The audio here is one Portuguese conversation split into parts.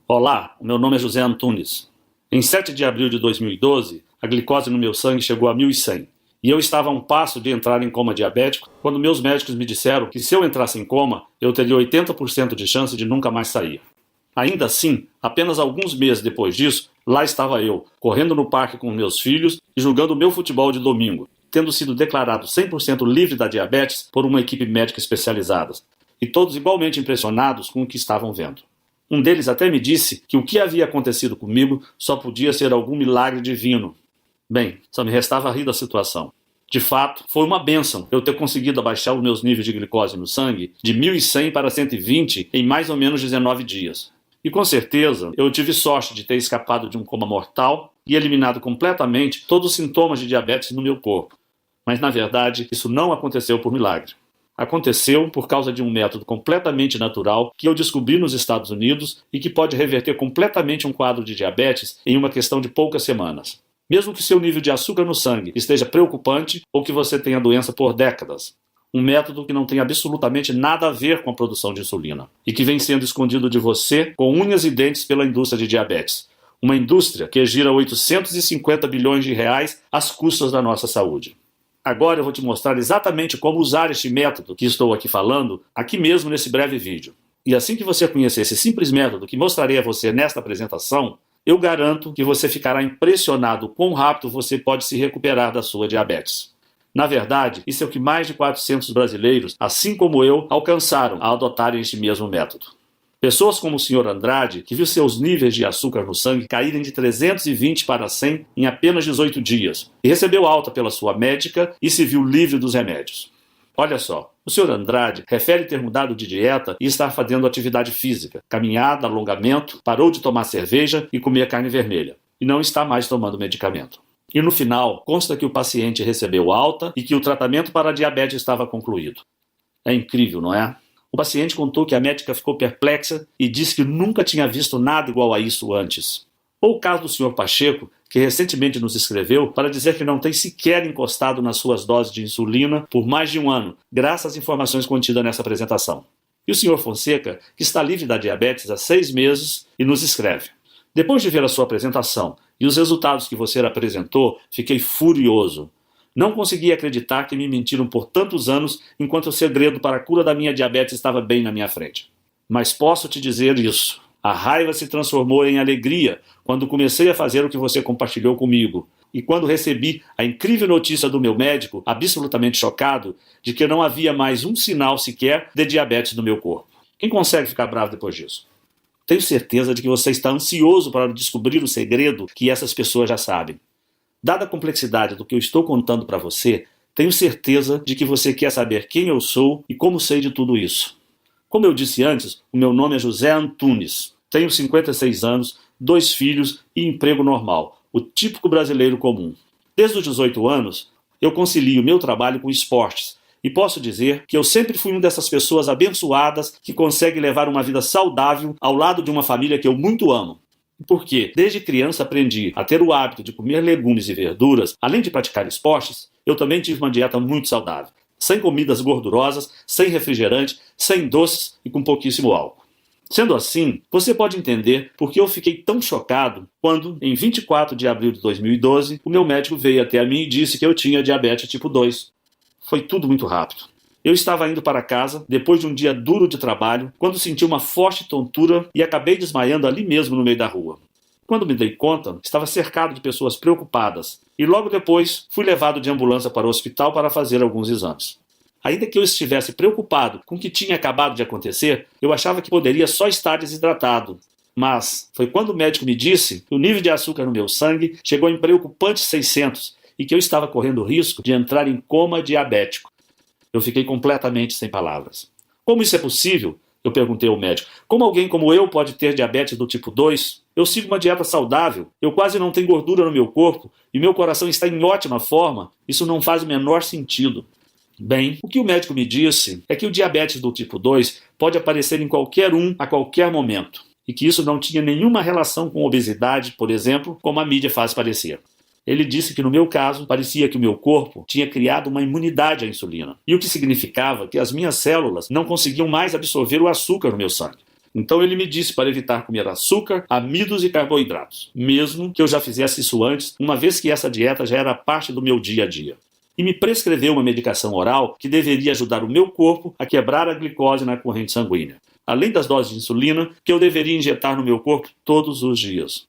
Olá, o meu nome é José Antunes. Em 7 de abril de 2012, a glicose no meu sangue chegou a 1.100 e eu estava a um passo de entrar em coma diabético quando meus médicos me disseram que se eu entrasse em coma, eu teria 80% de chance de nunca mais sair. Ainda assim, apenas alguns meses depois disso, lá estava eu, correndo no parque com meus filhos e jogando o meu futebol de domingo, tendo sido declarado 100% livre da diabetes por uma equipe médica especializada, e todos igualmente impressionados com o que estavam vendo. Um deles até me disse que o que havia acontecido comigo só podia ser algum milagre divino. Bem, só me restava rir da situação. De fato, foi uma bênção eu ter conseguido abaixar os meus níveis de glicose no sangue de 1.100 para 120 em mais ou menos 19 dias. E com certeza, eu tive sorte de ter escapado de um coma mortal e eliminado completamente todos os sintomas de diabetes no meu corpo. Mas, na verdade, isso não aconteceu por milagre. Aconteceu por causa de um método completamente natural que eu descobri nos Estados Unidos e que pode reverter completamente um quadro de diabetes em uma questão de poucas semanas. Mesmo que seu nível de açúcar no sangue esteja preocupante ou que você tenha doença por décadas. Um método que não tem absolutamente nada a ver com a produção de insulina e que vem sendo escondido de você com unhas e dentes pela indústria de diabetes. Uma indústria que gira 850 bilhões de reais às custas da nossa saúde. Agora eu vou te mostrar exatamente como usar este método que estou aqui falando, aqui mesmo nesse breve vídeo. E assim que você conhecer esse simples método que mostrarei a você nesta apresentação, eu garanto que você ficará impressionado quão rápido você pode se recuperar da sua diabetes. Na verdade, isso é o que mais de 400 brasileiros, assim como eu, alcançaram ao adotarem este mesmo método. Pessoas como o Sr. Andrade, que viu seus níveis de açúcar no sangue caírem de 320 para 100 em apenas 18 dias, e recebeu alta pela sua médica e se viu livre dos remédios. Olha só, o Sr. Andrade refere ter mudado de dieta e estar fazendo atividade física, caminhada, alongamento, parou de tomar cerveja e comer carne vermelha, e não está mais tomando medicamento. E no final, consta que o paciente recebeu alta e que o tratamento para a diabetes estava concluído. É incrível, não é? O paciente contou que a médica ficou perplexa e disse que nunca tinha visto nada igual a isso antes. Ou o caso do Sr. Pacheco, que recentemente nos escreveu para dizer que não tem sequer encostado nas suas doses de insulina por mais de um ano, graças às informações contidas nessa apresentação. E o Sr. Fonseca, que está livre da diabetes há 6 meses e nos escreve: depois de ver a sua apresentação e os resultados que você apresentou, fiquei furioso. Não consegui acreditar que me mentiram por tantos anos enquanto o segredo para a cura da minha diabetes estava bem na minha frente. Mas posso te dizer isso. A raiva se transformou em alegria quando comecei a fazer o que você compartilhou comigo. E quando recebi a incrível notícia do meu médico, absolutamente chocado, de que não havia mais um sinal sequer de diabetes no meu corpo. Quem consegue ficar bravo depois disso? Tenho certeza de que você está ansioso para descobrir o segredo que essas pessoas já sabem. Dada a complexidade do que eu estou contando para você, tenho certeza de que você quer saber quem eu sou e como sei de tudo isso. Como eu disse antes, o meu nome é José Antunes. Tenho 56 anos, 2 filhos e emprego normal, o típico brasileiro comum. Desde os 18 anos, eu concilio meu trabalho com esportes e posso dizer que eu sempre fui uma dessas pessoas abençoadas que consegue levar uma vida saudável ao lado de uma família que eu muito amo. Porque, desde criança, aprendi a ter o hábito de comer legumes e verduras, além de praticar esportes, eu também tive uma dieta muito saudável, sem comidas gordurosas, sem refrigerante, sem doces e com pouquíssimo álcool. Sendo assim, você pode entender por que eu fiquei tão chocado quando, em 24 de abril de 2012, o meu médico veio até a mim e disse que eu tinha diabetes tipo 2. Foi tudo muito rápido. Eu estava indo para casa, depois de um dia duro de trabalho, quando senti uma forte tontura e acabei desmaiando ali mesmo no meio da rua. Quando me dei conta, estava cercado de pessoas preocupadas e logo depois fui levado de ambulância para o hospital para fazer alguns exames. Ainda que eu estivesse preocupado com o que tinha acabado de acontecer, eu achava que poderia só estar desidratado. Mas foi quando o médico me disse que o nível de açúcar no meu sangue chegou em preocupantes 600 e que eu estava correndo o risco de entrar em coma diabético. Eu fiquei completamente sem palavras. Como isso é possível? Eu perguntei ao médico. Como alguém como eu pode ter diabetes do tipo 2? Eu sigo uma dieta saudável, eu quase não tenho gordura no meu corpo e meu coração está em ótima forma. Isso não faz o menor sentido. Bem, o que o médico me disse é que o diabetes do tipo 2 pode aparecer em qualquer um a qualquer momento e que isso não tinha nenhuma relação com obesidade, por exemplo, como a mídia faz parecer. Ele disse que no meu caso, parecia que o meu corpo tinha criado uma imunidade à insulina, e o que significava que as minhas células não conseguiam mais absorver o açúcar no meu sangue. Então ele me disse para evitar comer açúcar, amidos e carboidratos, mesmo que eu já fizesse isso antes, uma vez que essa dieta já era parte do meu dia a dia. E me prescreveu uma medicação oral que deveria ajudar o meu corpo a quebrar a glicose na corrente sanguínea, além das doses de insulina que eu deveria injetar no meu corpo todos os dias.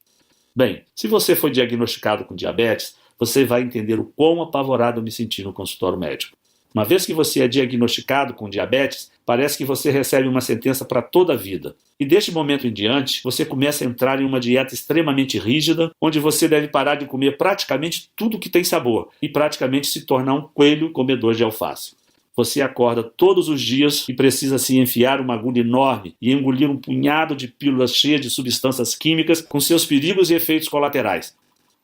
Bem, se você foi diagnosticado com diabetes, você vai entender o quão apavorado eu me senti no consultório médico. Uma vez que você é diagnosticado com diabetes, parece que você recebe uma sentença para toda a vida. E deste momento em diante, você começa a entrar em uma dieta extremamente rígida, onde você deve parar de comer praticamente tudo que tem sabor e praticamente se tornar um coelho comedor de alface. Você acorda todos os dias e precisa se enfiar uma agulha enorme e engolir um punhado de pílulas cheias de substâncias químicas com seus perigos e efeitos colaterais.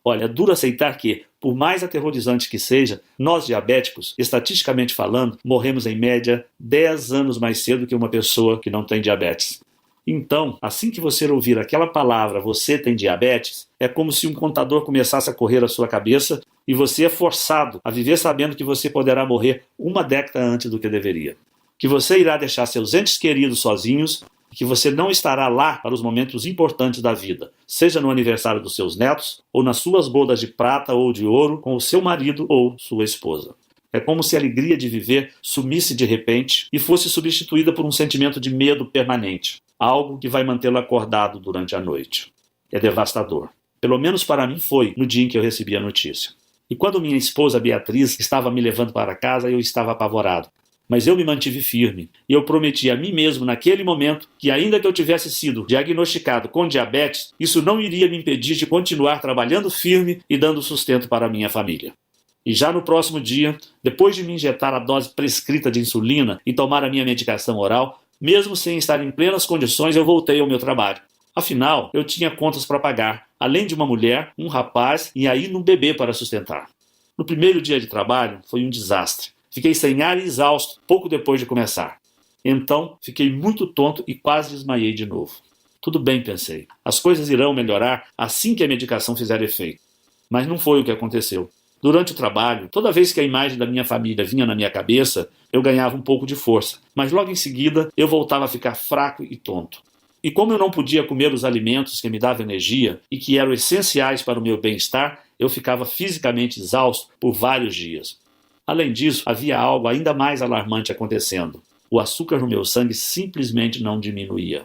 Olha, é duro aceitar que, por mais aterrorizante que seja, nós diabéticos, estatisticamente falando, morremos em média 10 anos mais cedo que uma pessoa que não tem diabetes. Então, assim que você ouvir aquela palavra, você tem diabetes, é como se um contador começasse a correr à sua cabeça e você é forçado a viver sabendo que você poderá morrer uma década antes do que deveria. Que você irá deixar seus entes queridos sozinhos e que você não estará lá para os momentos importantes da vida, seja no aniversário dos seus netos ou nas suas bodas de prata ou de ouro com o seu marido ou sua esposa. É como se a alegria de viver sumisse de repente e fosse substituída por um sentimento de medo permanente, algo que vai mantê-lo acordado durante a noite. É devastador. Pelo menos para mim foi no dia em que eu recebi a notícia. E quando minha esposa Beatriz estava me levando para casa, eu estava apavorado. Mas eu me mantive firme e eu prometi a mim mesmo naquele momento que, ainda que eu tivesse sido diagnosticado com diabetes, isso não iria me impedir de continuar trabalhando firme e dando sustento para a minha família. E já no próximo dia, depois de me injetar a dose prescrita de insulina e tomar a minha medicação oral, mesmo sem estar em plenas condições, eu voltei ao meu trabalho. Afinal, eu tinha contas para pagar, além de uma mulher, um rapaz e ainda um bebê para sustentar. No primeiro dia de trabalho, foi um desastre. Fiquei sem ar e exausto pouco depois de começar. Então, fiquei muito tonto e quase desmaiei de novo. Tudo bem, pensei. As coisas irão melhorar assim que a medicação fizer efeito. Mas não foi o que aconteceu. Durante o trabalho, toda vez que a imagem da minha família vinha na minha cabeça, eu ganhava um pouco de força. Mas logo em seguida, eu voltava a ficar fraco e tonto. E como eu não podia comer os alimentos que me davam energia e que eram essenciais para o meu bem-estar, eu ficava fisicamente exausto por vários dias. Além disso, havia algo ainda mais alarmante acontecendo. O açúcar no meu sangue simplesmente não diminuía.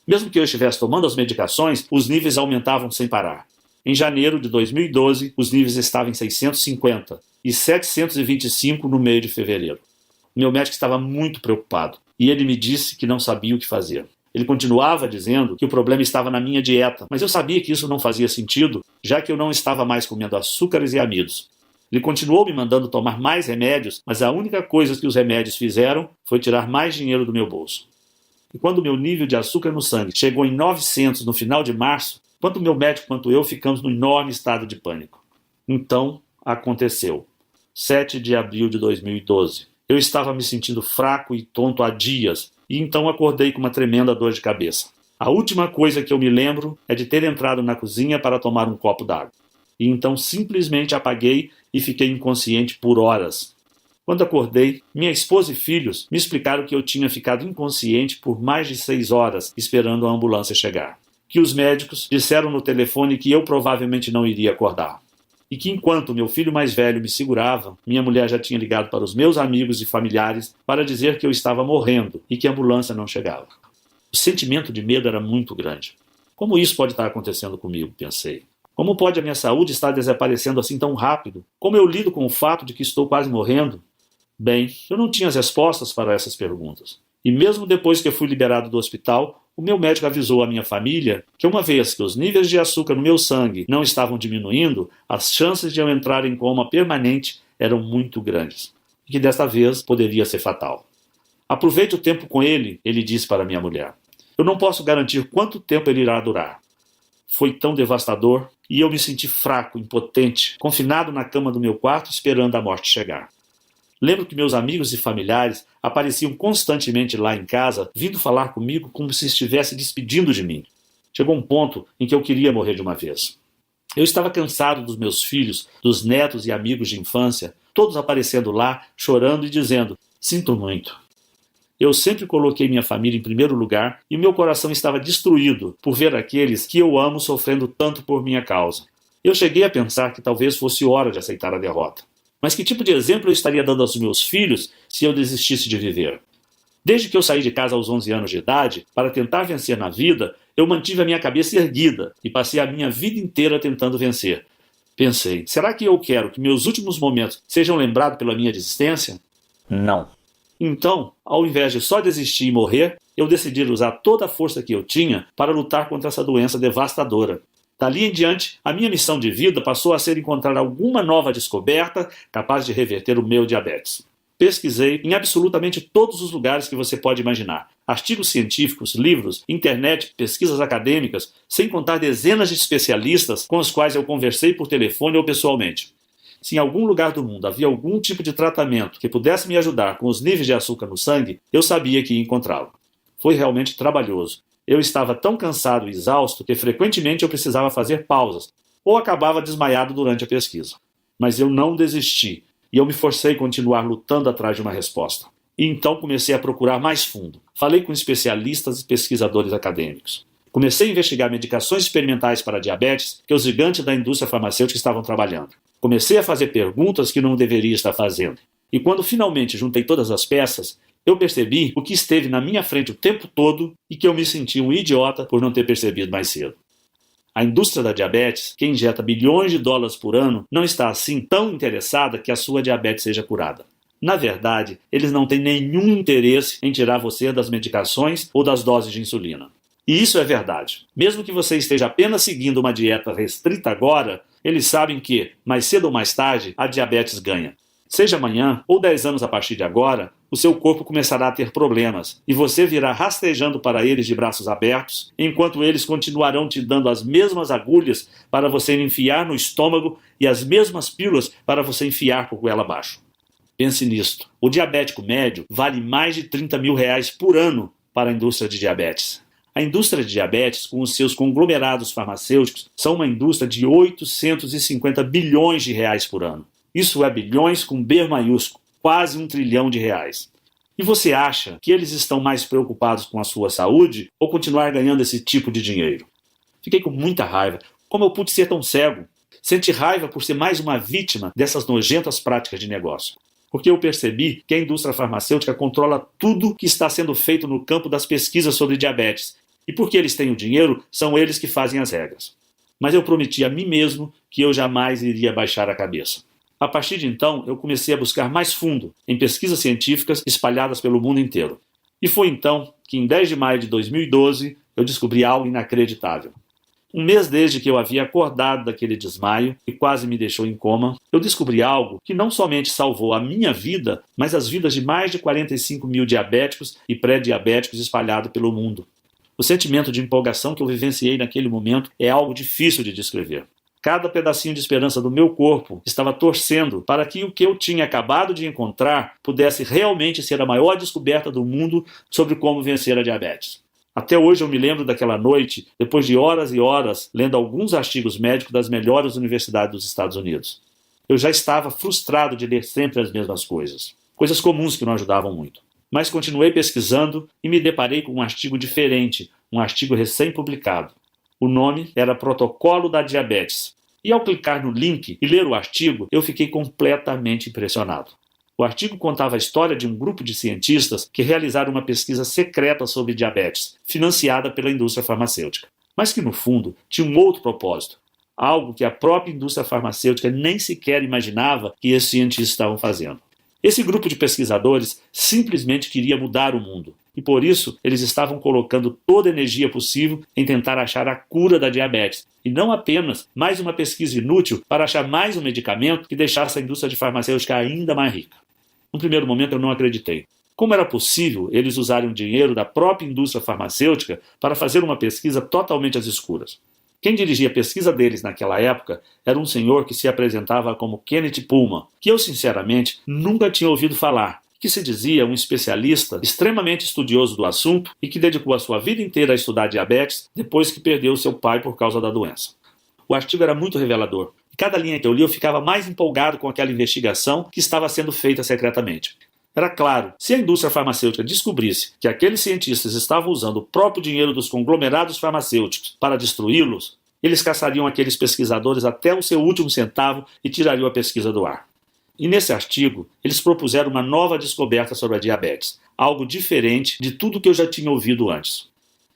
Mesmo que eu estivesse tomando as medicações, os níveis aumentavam sem parar. Em janeiro de 2012, os níveis estavam em 650 e 725 no meio de fevereiro. Meu médico estava muito preocupado e ele me disse que não sabia o que fazer. Ele continuava dizendo que o problema estava na minha dieta, mas eu sabia que isso não fazia sentido, já que eu não estava mais comendo açúcares e amidos. Ele continuou me mandando tomar mais remédios, mas a única coisa que os remédios fizeram foi tirar mais dinheiro do meu bolso. E quando meu nível de açúcar no sangue chegou em 900 no final de março, tanto meu médico quanto eu ficamos num enorme estado de pânico. Então, aconteceu. 7 de abril de 2012. Eu estava me sentindo fraco e tonto há dias, e então acordei com uma tremenda dor de cabeça. A última coisa que eu me lembro é de ter entrado na cozinha para tomar um copo d'água. E então simplesmente apaguei e fiquei inconsciente por horas. Quando acordei, minha esposa e filhos me explicaram que eu tinha ficado inconsciente por mais de 6 horas esperando a ambulância chegar. Que os médicos disseram no telefone que eu provavelmente não iria acordar. E que enquanto meu filho mais velho me segurava, minha mulher já tinha ligado para os meus amigos e familiares para dizer que eu estava morrendo e que a ambulância não chegava. O sentimento de medo era muito grande. Como isso pode estar acontecendo comigo, pensei. Como pode a minha saúde estar desaparecendo assim tão rápido? Como eu lido com o fato de que estou quase morrendo? Bem, eu não tinha as respostas para essas perguntas. E mesmo depois que eu fui liberado do hospital, o meu médico avisou a minha família que uma vez que os níveis de açúcar no meu sangue não estavam diminuindo, as chances de eu entrar em coma permanente eram muito grandes. E que desta vez poderia ser fatal. Aproveite o tempo com ele disse para minha mulher. Eu não posso garantir quanto tempo ele irá durar. Foi tão devastador e eu me senti fraco, impotente, confinado na cama do meu quarto esperando a morte chegar. Lembro que meus amigos e familiares apareciam constantemente lá em casa, vindo falar comigo como se estivesse despedindo de mim. Chegou um ponto em que eu queria morrer de uma vez. Eu estava cansado dos meus filhos, dos netos e amigos de infância, todos aparecendo lá, chorando e dizendo, sinto muito. Eu sempre coloquei minha família em primeiro lugar e meu coração estava destruído por ver aqueles que eu amo sofrendo tanto por minha causa. Eu cheguei a pensar que talvez fosse hora de aceitar a derrota. Mas que tipo de exemplo eu estaria dando aos meus filhos se eu desistisse de viver? Desde que eu saí de casa aos 11 anos de idade, para tentar vencer na vida, eu mantive a minha cabeça erguida e passei a minha vida inteira tentando vencer. Pensei, será que eu quero que meus últimos momentos sejam lembrados pela minha desistência? Não. Então, ao invés de só desistir e morrer, eu decidi usar toda a força que eu tinha para lutar contra essa doença devastadora. Dali em diante, a minha missão de vida passou a ser encontrar alguma nova descoberta capaz de reverter o meu diabetes. Pesquisei em absolutamente todos os lugares que você pode imaginar. Artigos científicos, livros, internet, pesquisas acadêmicas, sem contar dezenas de especialistas com os quais eu conversei por telefone ou pessoalmente. Se em algum lugar do mundo havia algum tipo de tratamento que pudesse me ajudar com os níveis de açúcar no sangue, eu sabia que ia encontrá-lo. Foi realmente trabalhoso. Eu estava tão cansado e exausto que frequentemente eu precisava fazer pausas ou acabava desmaiado durante a pesquisa. Mas eu não desisti. E eu me forcei a continuar lutando atrás de uma resposta. E então comecei a procurar mais fundo. Falei com especialistas e pesquisadores acadêmicos. Comecei a investigar medicações experimentais para diabetes que os gigantes da indústria farmacêutica estavam trabalhando. Comecei a fazer perguntas que não deveria estar fazendo. E quando finalmente juntei todas as peças, eu percebi o que esteve na minha frente o tempo todo e que eu me senti um idiota por não ter percebido mais cedo. A indústria da diabetes, que injeta bilhões de dólares por ano, não está assim tão interessada que a sua diabetes seja curada. Na verdade, eles não têm nenhum interesse em tirar você das medicações ou das doses de insulina. E isso é verdade. Mesmo que você esteja apenas seguindo uma dieta restrita agora, eles sabem que, mais cedo ou mais tarde, a diabetes ganha. Seja amanhã ou 10 anos a partir de agora, o seu corpo começará a ter problemas e você virá rastejando para eles de braços abertos, enquanto eles continuarão te dando as mesmas agulhas para você enfiar no estômago e as mesmas pílulas para você enfiar por goela abaixo. Pense nisto. O diabético médio vale mais de R$30 mil por ano para a indústria de diabetes. A indústria de diabetes, com os seus conglomerados farmacêuticos, são uma indústria de 850 bilhões de reais por ano. Isso é bilhões com B maiúsculo, quase R$1 trilhão. E você acha que eles estão mais preocupados com a sua saúde ou continuar ganhando esse tipo de dinheiro? Fiquei com muita raiva. Como eu pude ser tão cego? Senti raiva por ser mais uma vítima dessas nojentas práticas de negócio. Porque eu percebi que a indústria farmacêutica controla tudo que está sendo feito no campo das pesquisas sobre diabetes. E porque eles têm o dinheiro, são eles que fazem as regras. Mas eu prometi a mim mesmo que eu jamais iria baixar a cabeça. A partir de então, eu comecei a buscar mais fundo em pesquisas científicas espalhadas pelo mundo inteiro. E foi então que, em 10 de maio de 2012, eu descobri algo inacreditável. Um mês desde que eu havia acordado daquele desmaio e quase me deixou em coma, eu descobri algo que não somente salvou a minha vida, mas as vidas de mais de 45 mil diabéticos e pré-diabéticos espalhados pelo mundo. O sentimento de empolgação que eu vivenciei naquele momento é algo difícil de descrever. Cada pedacinho de esperança do meu corpo estava torcendo para que o que eu tinha acabado de encontrar pudesse realmente ser a maior descoberta do mundo sobre como vencer a diabetes. Até hoje eu me lembro daquela noite, depois de horas e horas, lendo alguns artigos médicos das melhores universidades dos Estados Unidos. Eu já estava frustrado de ler sempre as mesmas coisas. Coisas comuns que não ajudavam muito. Mas continuei pesquisando e me deparei com um artigo diferente, um artigo recém-publicado. O nome era Protocolo da Diabetes. E ao clicar no link e ler o artigo, eu fiquei completamente impressionado. O artigo contava a história de um grupo de cientistas que realizaram uma pesquisa secreta sobre diabetes, financiada pela indústria farmacêutica. Mas que, no fundo, tinha um outro propósito. Algo que a própria indústria farmacêutica nem sequer imaginava que esses cientistas estavam fazendo. Esse grupo de pesquisadores simplesmente queria mudar o mundo. E por isso, eles estavam colocando toda a energia possível em tentar achar a cura da diabetes. E não apenas mais uma pesquisa inútil para achar mais um medicamento que deixasse a indústria de farmacêutica ainda mais rica. No primeiro momento eu não acreditei. Como era possível eles usarem o dinheiro da própria indústria farmacêutica para fazer uma pesquisa totalmente às escuras? Quem dirigia a pesquisa deles naquela época era um senhor que se apresentava como Kenneth Pullman, que eu sinceramente nunca tinha ouvido falar, que se dizia um especialista extremamente estudioso do assunto e que dedicou a sua vida inteira a estudar diabetes depois que perdeu seu pai por causa da doença. O artigo era muito revelador. E cada linha que eu li eu ficava mais empolgado com aquela investigação que estava sendo feita secretamente. Era claro, se a indústria farmacêutica descobrisse que aqueles cientistas estavam usando o próprio dinheiro dos conglomerados farmacêuticos para destruí-los, eles caçariam aqueles pesquisadores até o seu último centavo e tirariam a pesquisa do ar. E nesse artigo, eles propuseram uma nova descoberta sobre a diabetes, algo diferente de tudo que eu já tinha ouvido antes.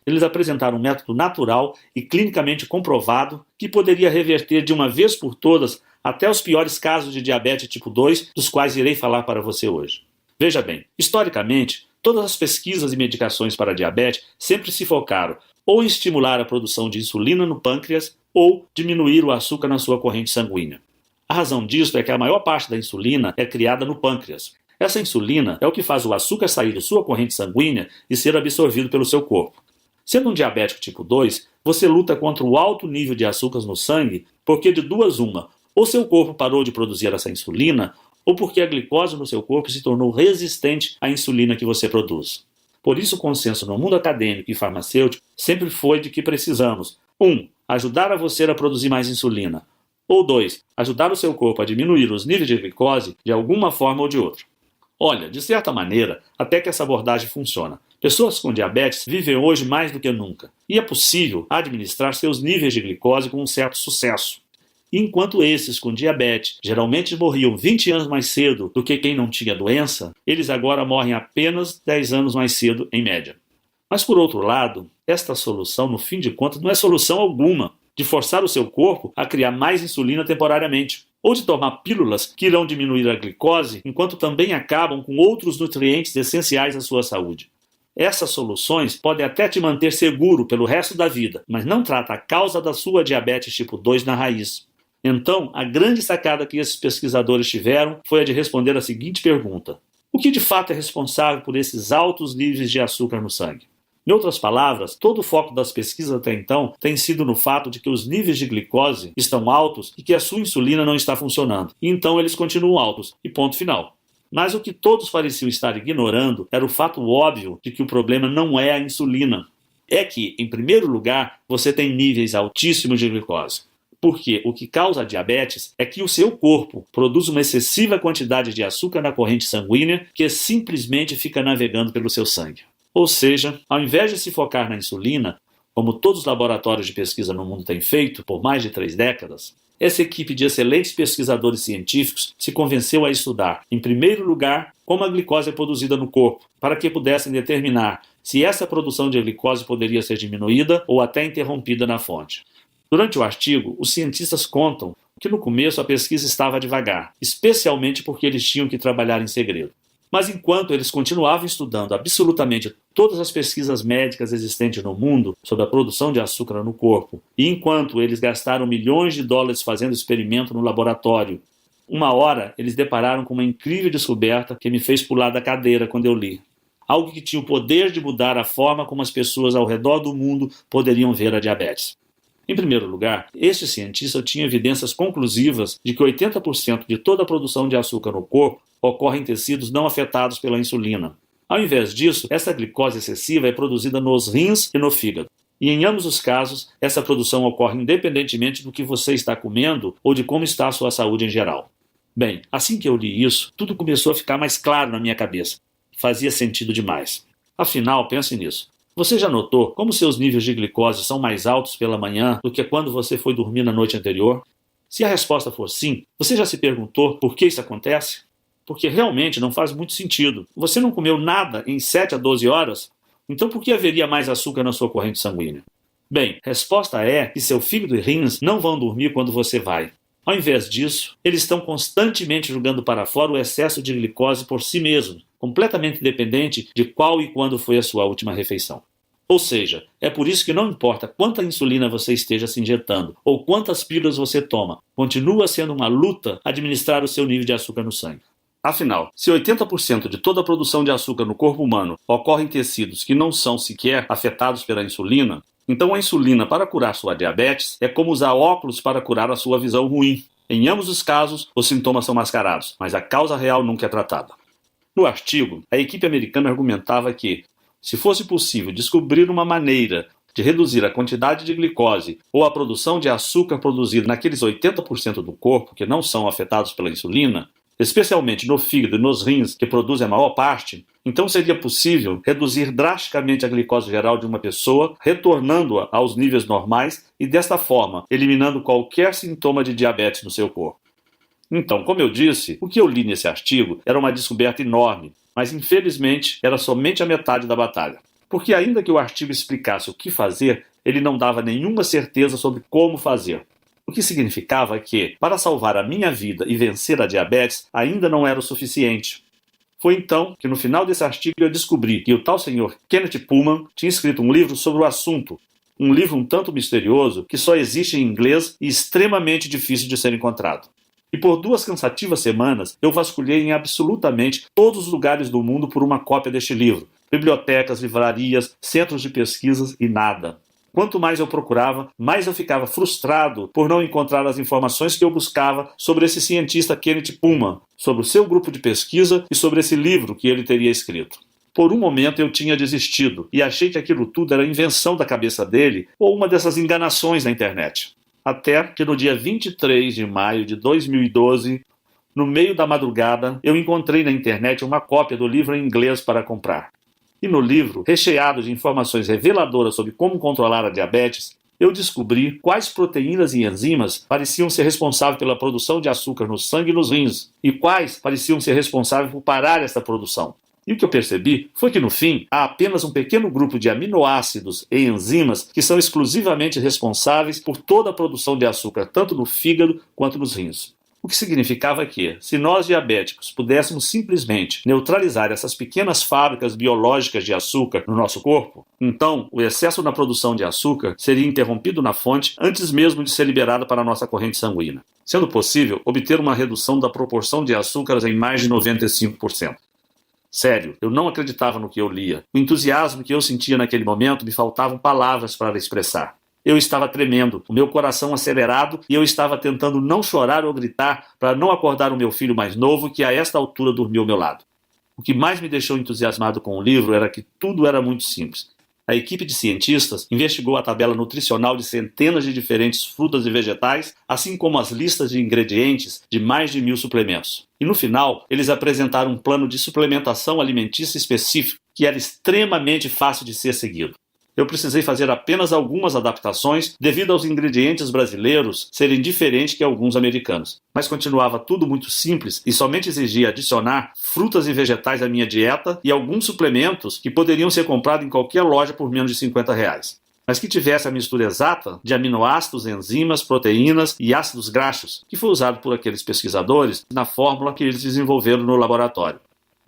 Eles apresentaram um método natural e clinicamente comprovado que poderia reverter de uma vez por todas até os piores casos de diabetes tipo 2, dos quais irei falar para você hoje. Veja bem, historicamente, todas as pesquisas e medicações para diabetes sempre se focaram ou em estimular a produção de insulina no pâncreas ou diminuir o açúcar na sua corrente sanguínea. A razão disso é que a maior parte da insulina é criada no pâncreas. Essa insulina é o que faz o açúcar sair de sua corrente sanguínea e ser absorvido pelo seu corpo. Sendo um diabético tipo 2, você luta contra o alto nível de açúcares no sangue porque de duas uma, ou seu corpo parou de produzir essa insulina, ou porque a glicose no seu corpo se tornou resistente à insulina que você produz. Por isso o consenso no mundo acadêmico e farmacêutico sempre foi de que precisamos 1. Ajudar a você a produzir mais insulina, ou 2. Ajudar o seu corpo a diminuir os níveis de glicose de alguma forma ou de outra. Olha, de certa maneira, até que essa abordagem funciona. Pessoas com diabetes vivem hoje mais do que nunca, e é possível administrar seus níveis de glicose com um certo sucesso. E enquanto esses com diabetes geralmente morriam 20 anos mais cedo do que quem não tinha doença, eles agora morrem apenas 10 anos mais cedo, em média. Mas por outro lado, esta solução, no fim de contas, não é solução alguma de forçar o seu corpo a criar mais insulina temporariamente, ou de tomar pílulas que irão diminuir a glicose, enquanto também acabam com outros nutrientes essenciais à sua saúde. Essas soluções podem até te manter seguro pelo resto da vida, mas não trata a causa da sua diabetes tipo 2 na raiz. Então, a grande sacada que esses pesquisadores tiveram foi a de responder a seguinte pergunta: o que de fato é responsável por esses altos níveis de açúcar no sangue? Em outras palavras, todo o foco das pesquisas até então tem sido no fato de que os níveis de glicose estão altos e que a sua insulina não está funcionando, e então eles continuam altos, e ponto final. Mas o que todos pareciam estar ignorando era o fato óbvio de que o problema não é a insulina. É que, em primeiro lugar, você tem níveis altíssimos de glicose. Porque o que causa a diabetes é que o seu corpo produz uma excessiva quantidade de açúcar na corrente sanguínea que simplesmente fica navegando pelo seu sangue. Ou seja, ao invés de se focar na insulina, como todos os laboratórios de pesquisa no mundo têm feito por mais de 3 décadas, essa equipe de excelentes pesquisadores científicos se convenceu a estudar, em primeiro lugar, como a glicose é produzida no corpo, para que pudessem determinar se essa produção de glicose poderia ser diminuída ou até interrompida na fonte. Durante o artigo, os cientistas contam que no começo a pesquisa estava devagar, especialmente porque eles tinham que trabalhar em segredo. Mas enquanto eles continuavam estudando absolutamente todas as pesquisas médicas existentes no mundo sobre a produção de açúcar no corpo, e enquanto eles gastaram milhões de dólares fazendo experimento no laboratório, uma hora eles depararam com uma incrível descoberta que me fez pular da cadeira quando eu li. Algo que tinha o poder de mudar a forma como as pessoas ao redor do mundo poderiam ver a diabetes. Em primeiro lugar, este cientista tinha evidências conclusivas de que 80% de toda a produção de açúcar no corpo ocorre em tecidos não afetados pela insulina. Ao invés disso, essa glicose excessiva é produzida nos rins e no fígado. E em ambos os casos, essa produção ocorre independentemente do que você está comendo ou de como está a sua saúde em geral. Bem, assim que eu li isso, tudo começou a ficar mais claro na minha cabeça. Fazia sentido demais. Afinal, pense nisso. Você já notou como seus níveis de glicose são mais altos pela manhã do que quando você foi dormir na noite anterior? Se a resposta for sim, você já se perguntou por que isso acontece? Porque realmente não faz muito sentido. Você não comeu nada em 7 a 12 horas? Então por que haveria mais açúcar na sua corrente sanguínea? Bem, a resposta é que seu fígado e rins não vão dormir quando você vai. Ao invés disso, eles estão constantemente jogando para fora o excesso de glicose por si mesmos, completamente independente de qual e quando foi a sua última refeição. Ou seja, é por isso que não importa quanta insulina você esteja se injetando ou quantas pílulas você toma, continua sendo uma luta administrar o seu nível de açúcar no sangue. Afinal, se 80% de toda a produção de açúcar no corpo humano ocorre em tecidos que não são sequer afetados pela insulina, então a insulina para curar sua diabetes é como usar óculos para curar a sua visão ruim. Em ambos os casos, os sintomas são mascarados, mas a causa real nunca é tratada. No artigo, a equipe americana argumentava que, se fosse possível descobrir uma maneira de reduzir a quantidade de glicose ou a produção de açúcar produzida naqueles 80% do corpo que não são afetados pela insulina, especialmente no fígado e nos rins, que produzem a maior parte, então seria possível reduzir drasticamente a glicose geral de uma pessoa, retornando-a aos níveis normais e, desta forma, eliminando qualquer sintoma de diabetes no seu corpo. Então, como eu disse, o que eu li nesse artigo era uma descoberta enorme, mas infelizmente era somente a metade da batalha. Porque ainda que o artigo explicasse o que fazer, ele não dava nenhuma certeza sobre como fazer. O que significava que, para salvar a minha vida e vencer a diabetes, ainda não era o suficiente. Foi então que no final desse artigo eu descobri que o tal senhor Kenneth Pullman tinha escrito um livro sobre o assunto, um livro um tanto misterioso que só existe em inglês e extremamente difícil de ser encontrado. E por 2 cansativas semanas eu vasculhei em absolutamente todos os lugares do mundo por uma cópia deste livro, bibliotecas, livrarias, centros de pesquisas e nada. Quanto mais eu procurava, mais eu ficava frustrado por não encontrar as informações que eu buscava sobre esse cientista Kenneth Pullman, sobre o seu grupo de pesquisa e sobre esse livro que ele teria escrito. Por um momento eu tinha desistido e achei que aquilo tudo era invenção da cabeça dele ou uma dessas enganações da internet. Até que no dia 23 de maio de 2012, no meio da madrugada, eu encontrei na internet uma cópia do livro em inglês para comprar. E no livro, recheado de informações reveladoras sobre como controlar a diabetes, eu descobri quais proteínas e enzimas pareciam ser responsáveis pela produção de açúcar no sangue e nos rins, e quais pareciam ser responsáveis por parar essa produção. E o que eu percebi foi que, no fim, há apenas um pequeno grupo de aminoácidos e enzimas que são exclusivamente responsáveis por toda a produção de açúcar, tanto no fígado quanto nos rins. O que significava que, se nós diabéticos pudéssemos simplesmente neutralizar essas pequenas fábricas biológicas de açúcar no nosso corpo, então o excesso na produção de açúcar seria interrompido na fonte antes mesmo de ser liberado para a nossa corrente sanguínea, sendo possível obter uma redução da proporção de açúcares em mais de 95%. Sério, eu não acreditava no que eu lia. O entusiasmo que eu sentia naquele momento me faltavam palavras para expressar. Eu estava tremendo, o meu coração acelerado e eu estava tentando não chorar ou gritar para não acordar o meu filho mais novo que a esta altura dormia ao meu lado. O que mais me deixou entusiasmado com o livro era que tudo era muito simples. A equipe de cientistas investigou a tabela nutricional de centenas de diferentes frutas e vegetais, assim como as listas de ingredientes de mais de 1000 suplementos. E no final, eles apresentaram um plano de suplementação alimentícia específico que era extremamente fácil de ser seguido. Eu precisei fazer apenas algumas adaptações devido aos ingredientes brasileiros serem diferentes que alguns americanos. Mas continuava tudo muito simples e somente exigia adicionar frutas e vegetais à minha dieta e alguns suplementos que poderiam ser comprados em qualquer loja por menos de R$50. Mas que tivesse a mistura exata de aminoácidos, enzimas, proteínas e ácidos graxos, que foi usado por aqueles pesquisadores na fórmula que eles desenvolveram no laboratório.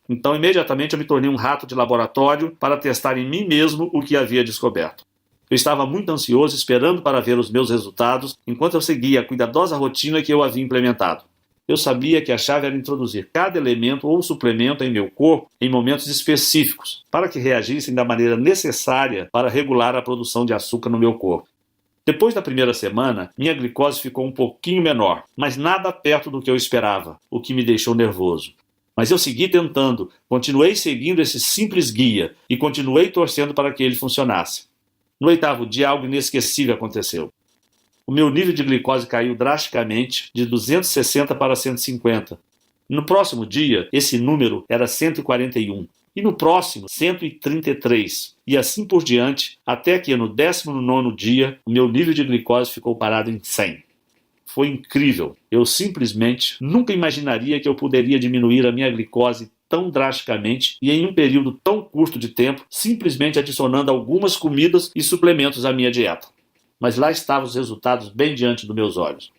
Então, imediatamente eu me tornei um rato de laboratório para testar em mim mesmo o que havia descoberto. Eu estava muito ansioso esperando para ver os meus resultados enquanto eu seguia a cuidadosa rotina que eu havia implementado. Eu sabia que a chave era introduzir cada elemento ou suplemento em meu corpo em momentos específicos, para que reagissem da maneira necessária para regular a produção de açúcar no meu corpo. Depois da primeira semana, minha glicose ficou um pouquinho menor, mas nada perto do que eu esperava, o que me deixou nervoso. Mas eu segui tentando, continuei seguindo esse simples guia e continuei torcendo para que ele funcionasse. No 8º dia, algo inesquecível aconteceu. O meu nível de glicose caiu drasticamente, de 260 para 150. No próximo dia, esse número era 141. E no próximo, 133. E assim por diante, até que no 19º dia, o meu nível de glicose ficou parado em 100. Foi incrível. Eu simplesmente nunca imaginaria que eu poderia diminuir a minha glicose tão drasticamente e em um período tão curto de tempo, simplesmente adicionando algumas comidas e suplementos à minha dieta. Mas lá estavam os resultados bem diante dos meus olhos.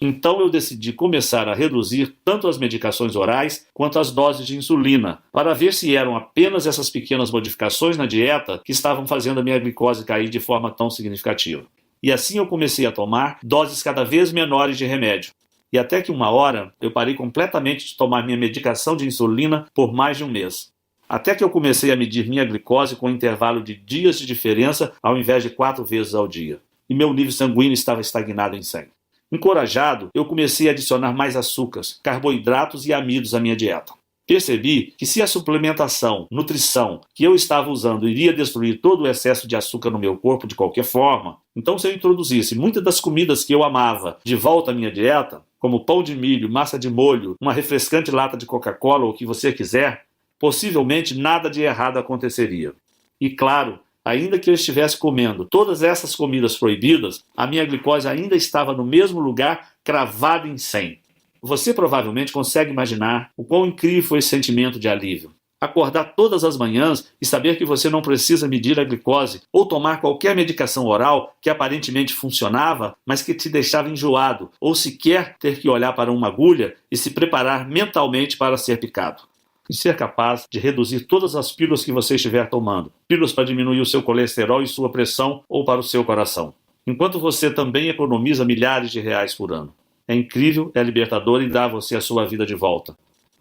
Então eu decidi começar a reduzir tanto as medicações orais quanto as doses de insulina, para ver se eram apenas essas pequenas modificações na dieta que estavam fazendo a minha glicose cair de forma tão significativa. E assim eu comecei a tomar doses cada vez menores de remédio. E até que uma hora eu parei completamente de tomar minha medicação de insulina por mais de um mês. Até que eu comecei a medir minha glicose com um intervalo de dias de diferença ao invés de 4 vezes ao dia. E meu nível sanguíneo estava estagnado em 100. Encorajado, eu comecei a adicionar mais açúcares, carboidratos e amidos à minha dieta. Percebi que se a suplementação, nutrição que eu estava usando iria destruir todo o excesso de açúcar no meu corpo de qualquer forma, então se eu introduzisse muitas das comidas que eu amava de volta à minha dieta, como pão de milho, massa de molho, uma refrescante lata de Coca-Cola ou o que você quiser, possivelmente nada de errado aconteceria. E claro, ainda que eu estivesse comendo todas essas comidas proibidas, a minha glicose ainda estava no mesmo lugar, cravada em 100. Você provavelmente consegue imaginar o quão incrível foi esse sentimento de alívio. Acordar todas as manhãs e saber que você não precisa medir a glicose ou tomar qualquer medicação oral que aparentemente funcionava, mas que te deixava enjoado, ou sequer ter que olhar para uma agulha e se preparar mentalmente para ser picado. E ser capaz de reduzir todas as pílulas que você estiver tomando, pílulas para diminuir o seu colesterol e sua pressão ou para o seu coração, enquanto você também economiza milhares de reais por ano. É incrível, é libertador e dá a você a sua vida de volta.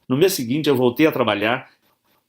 No mês seguinte eu voltei a trabalhar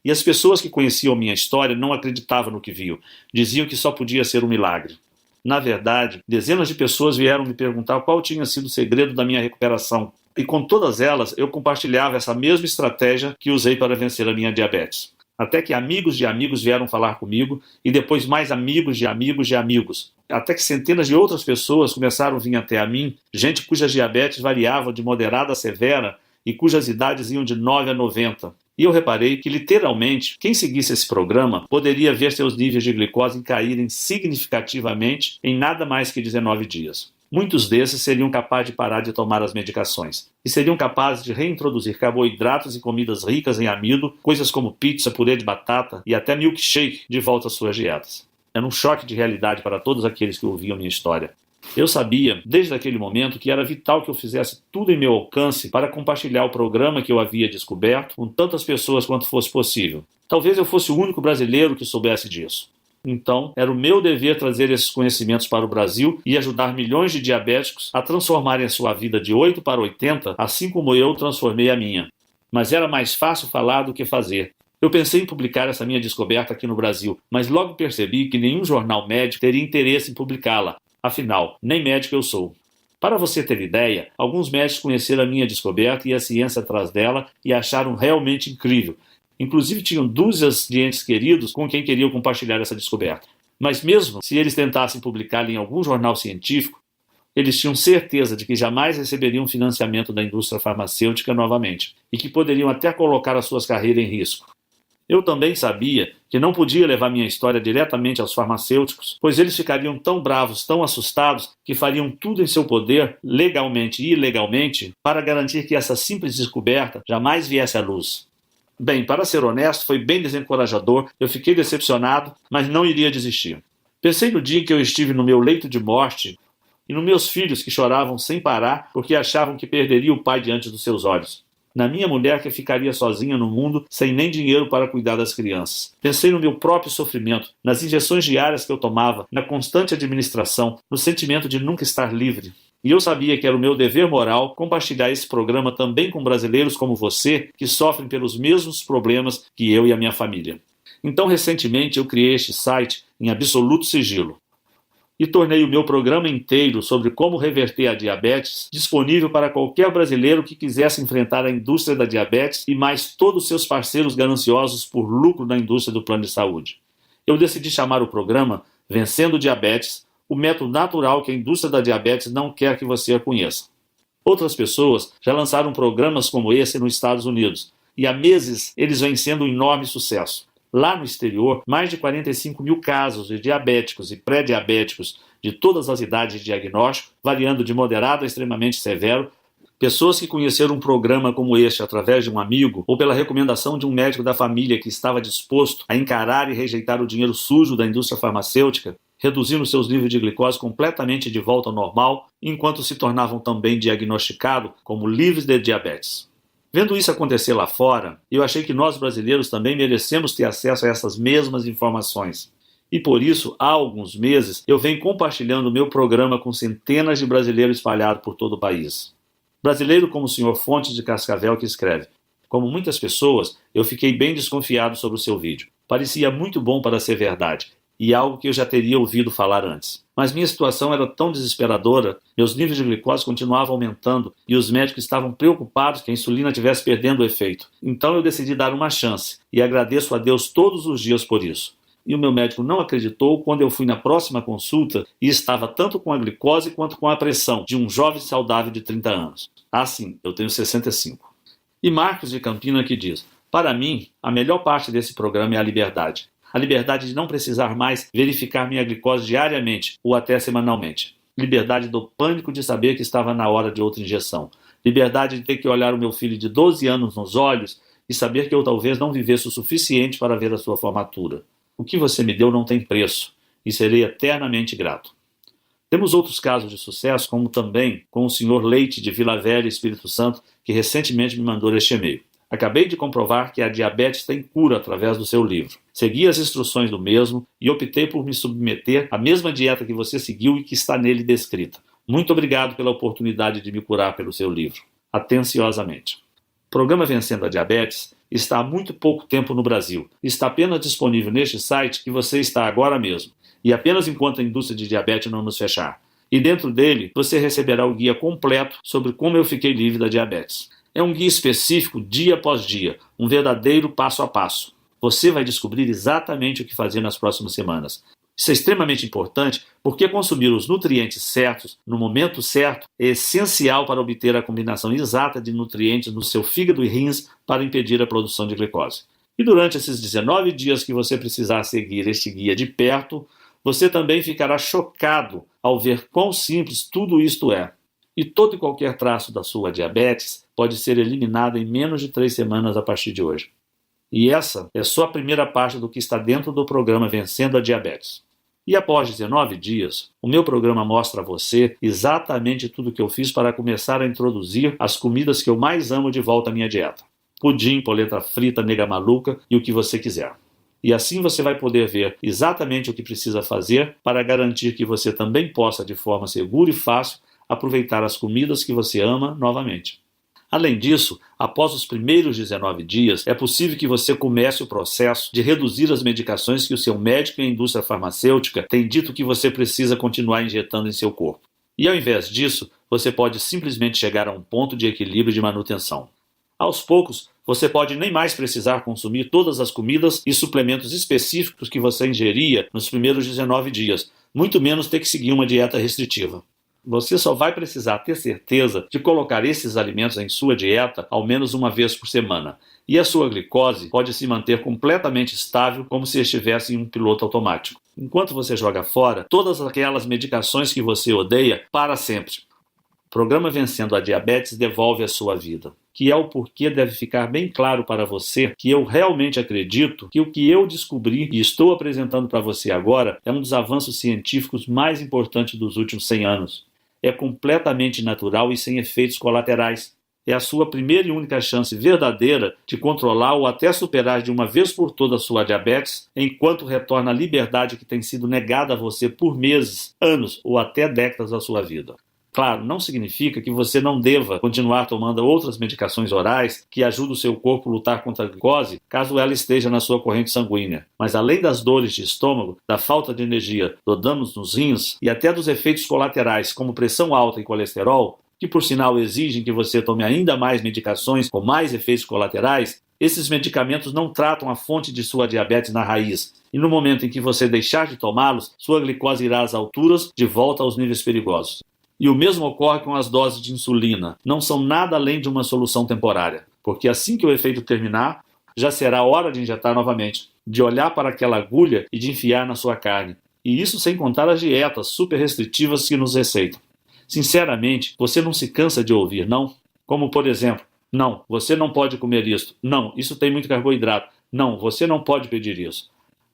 e as pessoas que conheciam minha história não acreditavam no que viam, diziam que só podia ser um milagre. Na verdade, dezenas de pessoas vieram me perguntar qual tinha sido o segredo da minha recuperação. E com todas elas, eu compartilhava essa mesma estratégia que usei para vencer a minha diabetes. Até que amigos de amigos vieram falar comigo, e depois mais amigos de amigos de amigos. Até que centenas de outras pessoas começaram a vir até a mim, gente cujas diabetes variavam de moderada a severa e cujas idades iam de 9 a 90. E eu reparei que, literalmente, quem seguisse esse programa poderia ver seus níveis de glicose caírem significativamente em nada mais que 19 dias. Muitos desses seriam capazes de parar de tomar as medicações e seriam capazes de reintroduzir carboidratos e comidas ricas em amido, coisas como pizza, purê de batata e até milkshake de volta às suas dietas. Era um choque de realidade para todos aqueles que ouviam minha história. Eu sabia, desde aquele momento, que era vital que eu fizesse tudo em meu alcance para compartilhar o programa que eu havia descoberto com tantas pessoas quanto fosse possível. Talvez eu fosse o único brasileiro que soubesse disso. Então, era o meu dever trazer esses conhecimentos para o Brasil e ajudar milhões de diabéticos a transformarem a sua vida de 8 para 80, assim como eu transformei a minha. Mas era mais fácil falar do que fazer. Eu pensei em publicar essa minha descoberta aqui no Brasil, mas logo percebi que nenhum jornal médico teria interesse em publicá-la. Afinal, nem médico eu sou. Para você ter ideia, alguns médicos conheceram a minha descoberta e a ciência atrás dela e acharam realmente incrível. Inclusive tinham dúzias de entes queridos com quem queriam compartilhar essa descoberta. Mas mesmo se eles tentassem publicá-la em algum jornal científico, eles tinham certeza de que jamais receberiam financiamento da indústria farmacêutica novamente e que poderiam até colocar as suas carreiras em risco. Eu também sabia que não podia levar minha história diretamente aos farmacêuticos, pois eles ficariam tão bravos, tão assustados, que fariam tudo em seu poder, legalmente e ilegalmente, para garantir que essa simples descoberta jamais viesse à luz. Bem, para ser honesto, foi bem desencorajador, eu fiquei decepcionado, mas não iria desistir. Pensei no dia em que eu estive no meu leito de morte e nos meus filhos que choravam sem parar porque achavam que perderia o pai diante dos seus olhos. Na minha mulher que ficaria sozinha no mundo sem nem dinheiro para cuidar das crianças. Pensei no meu próprio sofrimento, nas injeções diárias que eu tomava, na constante administração, no sentimento de nunca estar livre. E eu sabia que era o meu dever moral compartilhar esse programa também com brasileiros como você, que sofrem pelos mesmos problemas que eu e a minha família. Então, recentemente, eu criei este site em absoluto sigilo e tornei o meu programa inteiro sobre como reverter a diabetes disponível para qualquer brasileiro que quisesse enfrentar a indústria da diabetes e mais todos os seus parceiros gananciosos por lucro na indústria do plano de saúde. Eu decidi chamar o programa Vencendo Diabetes, o método natural que a indústria da diabetes não quer que você a conheça. Outras pessoas já lançaram programas como esse nos Estados Unidos, e há meses eles vêm sendo um enorme sucesso. Lá no exterior, mais de 45 mil casos de diabéticos e pré-diabéticos de todas as idades de diagnóstico, variando de moderado a extremamente severo, pessoas que conheceram um programa como este através de um amigo ou pela recomendação de um médico da família que estava disposto a encarar e rejeitar o dinheiro sujo da indústria farmacêutica, reduzindo seus níveis de glicose completamente de volta ao normal, enquanto se tornavam também diagnosticados como livres de diabetes. Vendo isso acontecer lá fora, eu achei que nós brasileiros também merecemos ter acesso a essas mesmas informações. E por isso, há alguns meses, eu venho compartilhando o meu programa com centenas de brasileiros espalhados por todo o país. Brasileiro como o Sr. Fontes de Cascavel que escreve: como muitas pessoas, eu fiquei bem desconfiado sobre o seu vídeo. Parecia muito bom para ser verdade, e algo que eu já teria ouvido falar antes. Mas minha situação era tão desesperadora, meus níveis de glicose continuavam aumentando e os médicos estavam preocupados que a insulina estivesse perdendo o efeito. Então eu decidi dar uma chance e agradeço a Deus todos os dias por isso. E o meu médico não acreditou quando eu fui na próxima consulta e estava tanto com a glicose quanto com a pressão de um jovem saudável de 30 anos. Ah, sim, eu tenho 65. E Marcos de Campina que diz: para mim, a melhor parte desse programa é a liberdade. A liberdade de não precisar mais verificar minha glicose diariamente ou até semanalmente. Liberdade do pânico de saber que estava na hora de outra injeção. Liberdade de ter que olhar o meu filho de 12 anos nos olhos e saber que eu talvez não vivesse o suficiente para ver a sua formatura. O que você me deu não tem preço e serei eternamente grato. Temos outros casos de sucesso, como também com o Sr. Leite de Vila Velha, Espírito Santo, que recentemente me mandou este e-mail. Acabei de comprovar que a diabetes tem cura através do seu livro. Segui as instruções do mesmo e optei por me submeter à mesma dieta que você seguiu e que está nele descrita. Muito obrigado pela oportunidade de me curar pelo seu livro. Atenciosamente. O programa Vencendo a Diabetes está há muito pouco tempo no Brasil. Está apenas disponível neste site que você está agora mesmo. E apenas enquanto a indústria de diabetes não nos fechar. E dentro dele, você receberá o guia completo sobre como eu fiquei livre da diabetes. É um guia específico dia após dia, um verdadeiro passo a passo. Você vai descobrir exatamente o que fazer nas próximas semanas. Isso é extremamente importante porque consumir os nutrientes certos no momento certo é essencial para obter a combinação exata de nutrientes no seu fígado e rins para impedir a produção de glicose. E durante esses 19 dias que você precisar seguir este guia de perto, você também ficará chocado ao ver quão simples tudo isto é. E todo e qualquer traço da sua diabetes pode ser eliminado em menos de 3 semanas a partir de hoje. E essa é só a primeira parte do que está dentro do programa Vencendo a Diabetes. E após 19 dias, o meu programa mostra a você exatamente tudo o que eu fiz para começar a introduzir as comidas que eu mais amo de volta à minha dieta. Pudim, polenta frita, nega maluca e o que você quiser. E assim você vai poder ver exatamente o que precisa fazer para garantir que você também possa, de forma segura e fácil, aproveitar as comidas que você ama novamente. Além disso, após os primeiros 19 dias, é possível que você comece o processo de reduzir as medicações que o seu médico e a indústria farmacêutica têm dito que você precisa continuar injetando em seu corpo. E ao invés disso, você pode simplesmente chegar a um ponto de equilíbrio e de manutenção. Aos poucos, você pode nem mais precisar consumir todas as comidas e suplementos específicos que você ingeria nos primeiros 19 dias, muito menos ter que seguir uma dieta restritiva. Você só vai precisar ter certeza de colocar esses alimentos em sua dieta ao menos uma vez por semana. E a sua glicose pode se manter completamente estável, como se estivesse em um piloto automático. Enquanto você joga fora todas aquelas medicações que você odeia para sempre. O programa Vencendo a Diabetes devolve a sua vida. Que é o porquê deve ficar bem claro para você que eu realmente acredito que o que eu descobri e estou apresentando para você agora é um dos avanços científicos mais importantes dos últimos 100 anos. É completamente natural e sem efeitos colaterais. É a sua primeira e única chance verdadeira de controlar ou até superar de uma vez por todas a sua diabetes, enquanto retorna a liberdade que tem sido negada a você por meses, anos ou até décadas da sua vida. Claro, não significa que você não deva continuar tomando outras medicações orais que ajudam o seu corpo a lutar contra a glicose, caso ela esteja na sua corrente sanguínea. Mas além das dores de estômago, da falta de energia, do dano nos rins e até dos efeitos colaterais como pressão alta e colesterol, que por sinal exigem que você tome ainda mais medicações com mais efeitos colaterais, esses medicamentos não tratam a fonte de sua diabetes na raiz. E no momento em que você deixar de tomá-los, sua glicose irá às alturas, de volta aos níveis perigosos. E o mesmo ocorre com as doses de insulina. Não são nada além de uma solução temporária, porque assim que o efeito terminar, já será hora de injetar novamente, de olhar para aquela agulha e de enfiar na sua carne. E isso sem contar as dietas super restritivas que nos receitam. Sinceramente, você não se cansa de ouvir, não? Como por exemplo, não, você não pode comer isso. Não, isso tem muito carboidrato. Não, você não pode pedir isso.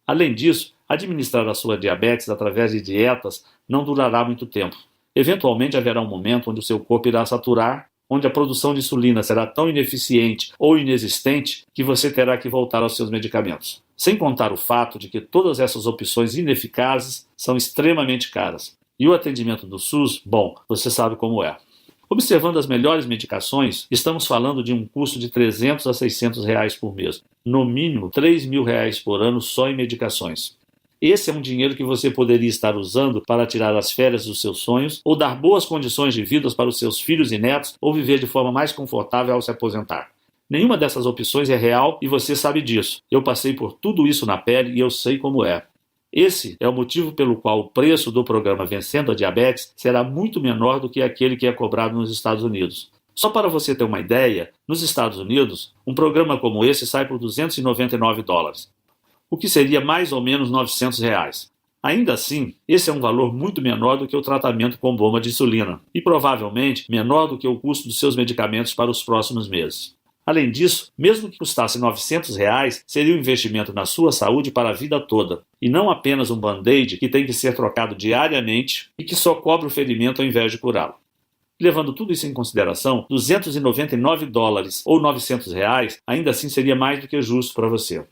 Além disso, administrar a sua diabetes através de dietas não durará muito tempo. Eventualmente haverá um momento onde o seu corpo irá saturar, onde a produção de insulina será tão ineficiente ou inexistente que você terá que voltar aos seus medicamentos. Sem contar o fato de que todas essas opções ineficazes são extremamente caras. E o atendimento do SUS, bom, você sabe como é. Observando as melhores medicações, estamos falando de um custo de R$300 a R$600 por mês. No mínimo, R$3.000 por ano só em medicações. Esse é um dinheiro que você poderia estar usando para tirar as férias dos seus sonhos, ou dar boas condições de vida para os seus filhos e netos, ou viver de forma mais confortável ao se aposentar. Nenhuma dessas opções é real e você sabe disso. Eu passei por tudo isso na pele e eu sei como é. Esse é o motivo pelo qual o preço do programa Vencendo a Diabetes será muito menor do que aquele que é cobrado nos Estados Unidos. Só para você ter uma ideia, nos Estados Unidos, um programa como esse sai por $299, o que seria mais ou menos R$ 900. Ainda assim, esse é um valor muito menor do que o tratamento com bomba de insulina e provavelmente menor do que o custo dos seus medicamentos para os próximos meses. Além disso, mesmo que custasse R$ 900, seria um investimento na sua saúde para a vida toda, e não apenas um band-aid que tem que ser trocado diariamente e que só cobre o ferimento ao invés de curá-lo. Levando tudo isso em consideração, $299 ou R$ 900 ainda assim seria mais do que justo para você.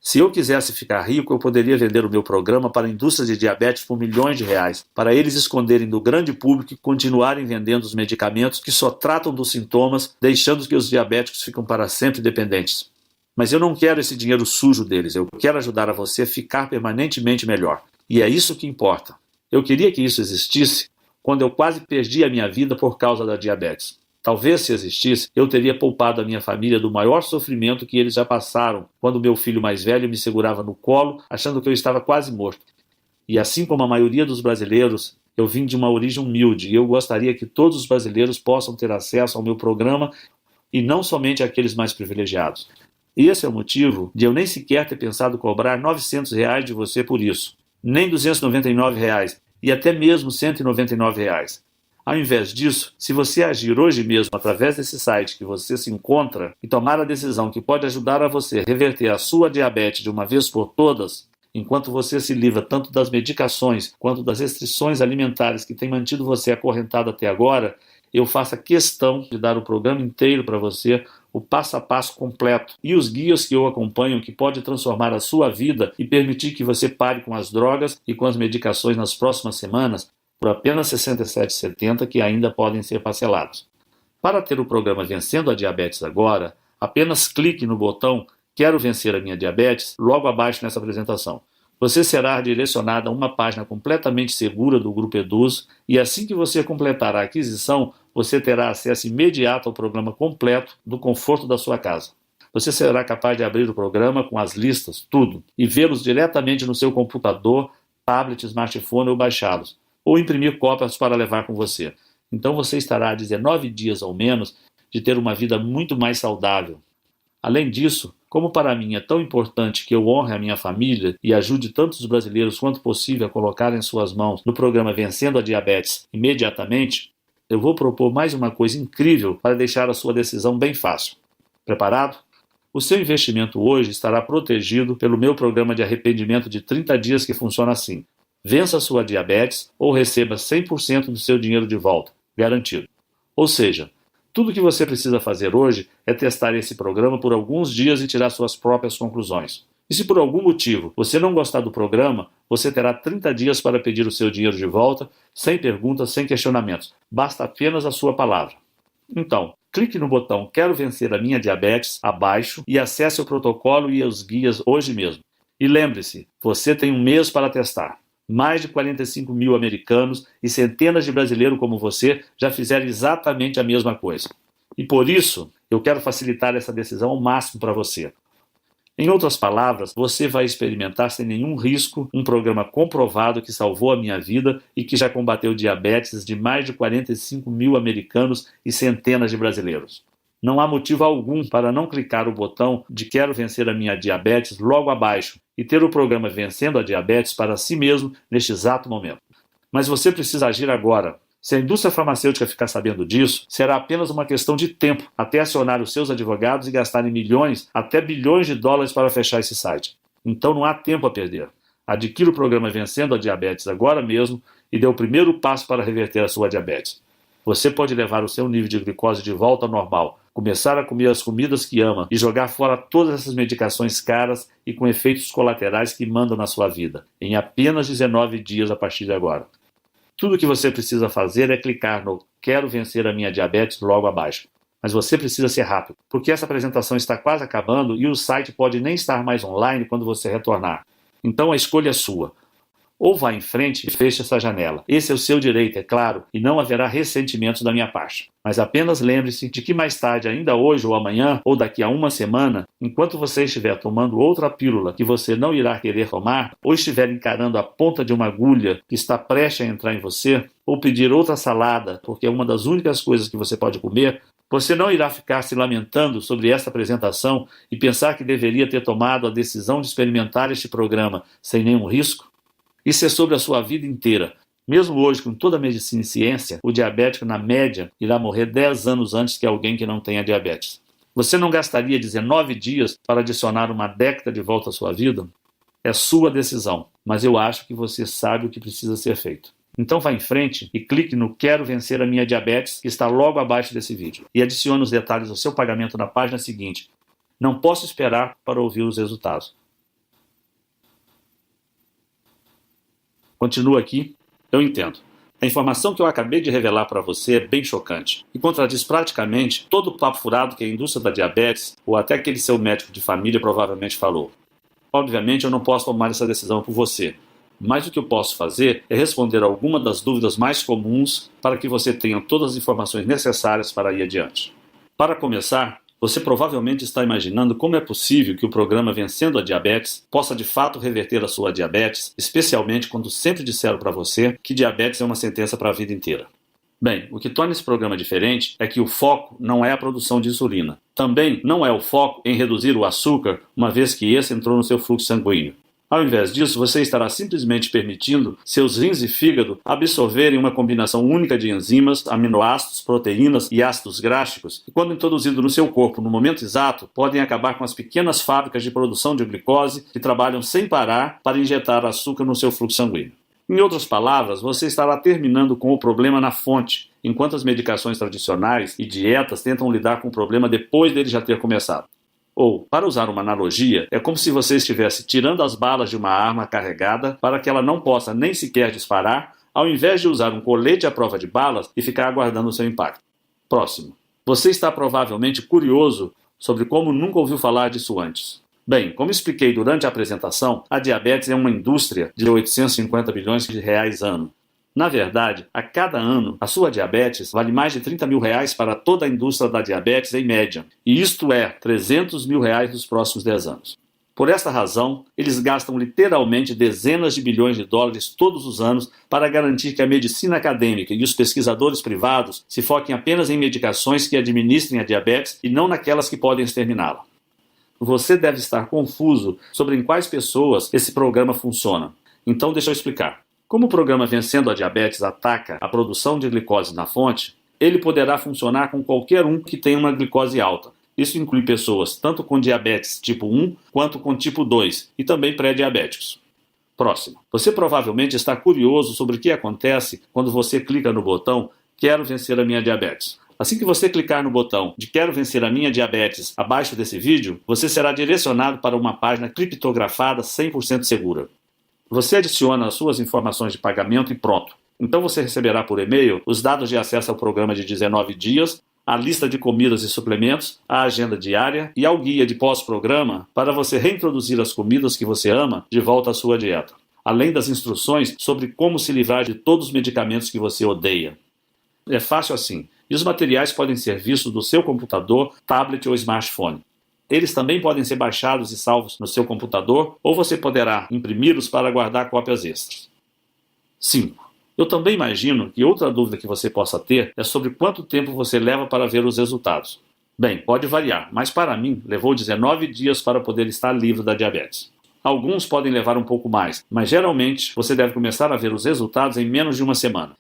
Se eu quisesse ficar rico, eu poderia vender o meu programa para a indústria de diabetes por milhões de reais, para eles esconderem do grande público e continuarem vendendo os medicamentos que só tratam dos sintomas, deixando que os diabéticos ficam para sempre dependentes. Mas eu não quero esse dinheiro sujo deles, eu quero ajudar a você a ficar permanentemente melhor. E é isso que importa. Eu queria que isso existisse quando eu quase perdi a minha vida por causa da diabetes. Talvez, se existisse, eu teria poupado a minha família do maior sofrimento que eles já passaram, quando meu filho mais velho me segurava no colo, achando que eu estava quase morto. E assim como a maioria dos brasileiros, eu vim de uma origem humilde e eu gostaria que todos os brasileiros possam ter acesso ao meu programa e não somente aqueles mais privilegiados. E esse é o motivo de eu nem sequer ter pensado cobrar R$ 900 de você por isso, nem R$ 299 e até mesmo R$ 199. Ao invés disso, se você agir hoje mesmo através desse site que você se encontra e tomar a decisão que pode ajudar a você a reverter a sua diabetes de uma vez por todas, enquanto você se livra tanto das medicações quanto das restrições alimentares que têm mantido você acorrentado até agora, eu faço questão de dar o programa inteiro para você, o passo a passo completo e os guias que eu acompanho que pode transformar a sua vida e permitir que você pare com as drogas e com as medicações nas próximas semanas, por apenas R$ 67,70 que ainda podem ser parcelados. Para ter o programa Vencendo a Diabetes Agora, apenas clique no botão Quero Vencer a Minha Diabetes logo abaixo nessa apresentação. Você será direcionado a uma página completamente segura do Grupo Eduz e assim que você completar a aquisição, você terá acesso imediato ao programa completo do conforto da sua casa. Você será capaz de abrir o programa com as listas, tudo, e vê-los diretamente no seu computador, tablet, smartphone ou baixá-los, ou imprimir cópias para levar com você. Então você estará a 19 dias ou menos de ter uma vida muito mais saudável. Além disso, como para mim é tão importante que eu honre a minha família e ajude tantos brasileiros quanto possível a colocar em suas mãos no programa Vencendo a Diabetes imediatamente, eu vou propor mais uma coisa incrível para deixar a sua decisão bem fácil. Preparado? O seu investimento hoje estará protegido pelo meu programa de arrependimento de 30 dias que funciona assim. Vença a sua diabetes ou receba 100% do seu dinheiro de volta, garantido. Ou seja, tudo o que você precisa fazer hoje é testar esse programa por alguns dias e tirar suas próprias conclusões. E se por algum motivo você não gostar do programa, você terá 30 dias para pedir o seu dinheiro de volta, sem perguntas, sem questionamentos. Basta apenas a sua palavra. Então, clique no botão Quero Vencer a Minha Diabetes abaixo e acesse o protocolo e os guias hoje mesmo. E lembre-se, você tem um mês para testar. Mais de 45 mil americanos e centenas de brasileiros como você já fizeram exatamente a mesma coisa. E por isso, eu quero facilitar essa decisão ao máximo para você. Em outras palavras, você vai experimentar sem nenhum risco um programa comprovado que salvou a minha vida e que já combateu diabetes de mais de 45 mil americanos e centenas de brasileiros. Não há motivo algum para não clicar o botão de Quero Vencer a Minha Diabetes logo abaixo e ter o programa Vencendo a Diabetes para si mesmo neste exato momento. Mas você precisa agir agora. Se a indústria farmacêutica ficar sabendo disso, será apenas uma questão de tempo até acionar os seus advogados e gastarem milhões até bilhões de dólares para fechar esse site. Então não há tempo a perder. Adquira o programa Vencendo a Diabetes agora mesmo e dê o primeiro passo para reverter a sua diabetes. Você pode levar o seu nível de glicose de volta ao normal, começar a comer as comidas que ama e jogar fora todas essas medicações caras e com efeitos colaterais que mandam na sua vida, em apenas 19 dias a partir de agora. Tudo o que você precisa fazer é clicar no Quero Vencer a Minha Diabetes logo abaixo. Mas você precisa ser rápido, porque essa apresentação está quase acabando e o site pode nem estar mais online quando você retornar. Então a escolha é sua. Ou vá em frente e feche essa janela. Esse é o seu direito, é claro, e não haverá ressentimentos da minha parte. Mas apenas lembre-se de que mais tarde, ainda hoje ou amanhã, ou daqui a uma semana, enquanto você estiver tomando outra pílula que você não irá querer tomar, ou estiver encarando a ponta de uma agulha que está prestes a entrar em você, ou pedir outra salada, porque é uma das únicas coisas que você pode comer, você não irá ficar se lamentando sobre esta apresentação e pensar que deveria ter tomado a decisão de experimentar este programa sem nenhum risco? Isso é sobre a sua vida inteira. Mesmo hoje, com toda a medicina e ciência, o diabético, na média, irá morrer 10 anos antes que alguém que não tenha diabetes. Você não gastaria 19 dias para adicionar uma década de volta à sua vida? É sua decisão, mas eu acho que você sabe o que precisa ser feito. Então vá em frente e clique no Quero Vencer a Minha Diabetes, que está logo abaixo desse vídeo, e adicione os detalhes do seu pagamento na página seguinte. Não posso esperar para ouvir os resultados. Continua aqui. Eu entendo. A informação que eu acabei de revelar para você é bem chocante e contradiz praticamente todo o papo furado que a indústria da diabetes ou até aquele seu médico de família provavelmente falou. Obviamente eu não posso tomar essa decisão por você, mas o que eu posso fazer é responder algumas das dúvidas mais comuns para que você tenha todas as informações necessárias para ir adiante. Para começar, você provavelmente está imaginando como é possível que o programa Vencendo a Diabetes possa de fato reverter a sua diabetes, especialmente quando sempre disseram para você que diabetes é uma sentença para a vida inteira. Bem, o que torna esse programa diferente é que o foco não é a produção de insulina. Também não é o foco em reduzir o açúcar, uma vez que esse entrou no seu fluxo sanguíneo. Ao invés disso, você estará simplesmente permitindo seus rins e fígado absorverem uma combinação única de enzimas, aminoácidos, proteínas e ácidos gráficos, que, quando introduzidos no seu corpo no momento exato, podem acabar com as pequenas fábricas de produção de glicose que trabalham sem parar para injetar açúcar no seu fluxo sanguíneo. Em outras palavras, você estará terminando com o problema na fonte, enquanto as medicações tradicionais e dietas tentam lidar com o problema depois dele já ter começado. Ou, para usar uma analogia, é como se você estivesse tirando as balas de uma arma carregada para que ela não possa nem sequer disparar, ao invés de usar um colete à prova de balas e ficar aguardando o seu impacto. Próximo. Você está provavelmente curioso sobre como nunca ouviu falar disso antes. Bem, como expliquei durante a apresentação, a diabetes é uma indústria de 850 bilhões de reais ano. Na verdade, a cada ano, a sua diabetes vale mais de 30 mil reais para toda a indústria da diabetes em média, e isto é 300 mil reais nos próximos 10 anos. Por esta razão, eles gastam literalmente dezenas de bilhões de dólares todos os anos para garantir que a medicina acadêmica e os pesquisadores privados se foquem apenas em medicações que administrem a diabetes e não naquelas que podem exterminá-la. Você deve estar confuso sobre em quais pessoas esse programa funciona. Então deixa eu explicar. Como o programa Vencendo a Diabetes ataca a produção de glicose na fonte, ele poderá funcionar com qualquer um que tenha uma glicose alta. Isso inclui pessoas tanto com diabetes tipo 1 quanto com tipo 2 e também pré-diabéticos. Próximo. Você provavelmente está curioso sobre o que acontece quando você clica no botão Quero Vencer a Minha Diabetes. Assim que você clicar no botão de Quero Vencer a Minha Diabetes abaixo desse vídeo, você será direcionado para uma página criptografada 100% segura. Você adiciona as suas informações de pagamento e pronto. Então você receberá por e-mail os dados de acesso ao programa de 19 dias, a lista de comidas e suplementos, a agenda diária e ao guia de pós-programa para você reintroduzir as comidas que você ama de volta à sua dieta, além das instruções sobre como se livrar de todos os medicamentos que você odeia. É fácil assim, e os materiais podem ser vistos do seu computador, tablet ou smartphone. Eles também podem ser baixados e salvos no seu computador, ou você poderá imprimi-los para guardar cópias extras. 5. Eu também imagino que outra dúvida que você possa ter é sobre quanto tempo você leva para ver os resultados. Bem, pode variar, mas para mim levou 19 dias para poder estar livre da diabetes. Alguns podem levar um pouco mais, mas geralmente você deve começar a ver os resultados em menos de uma semana.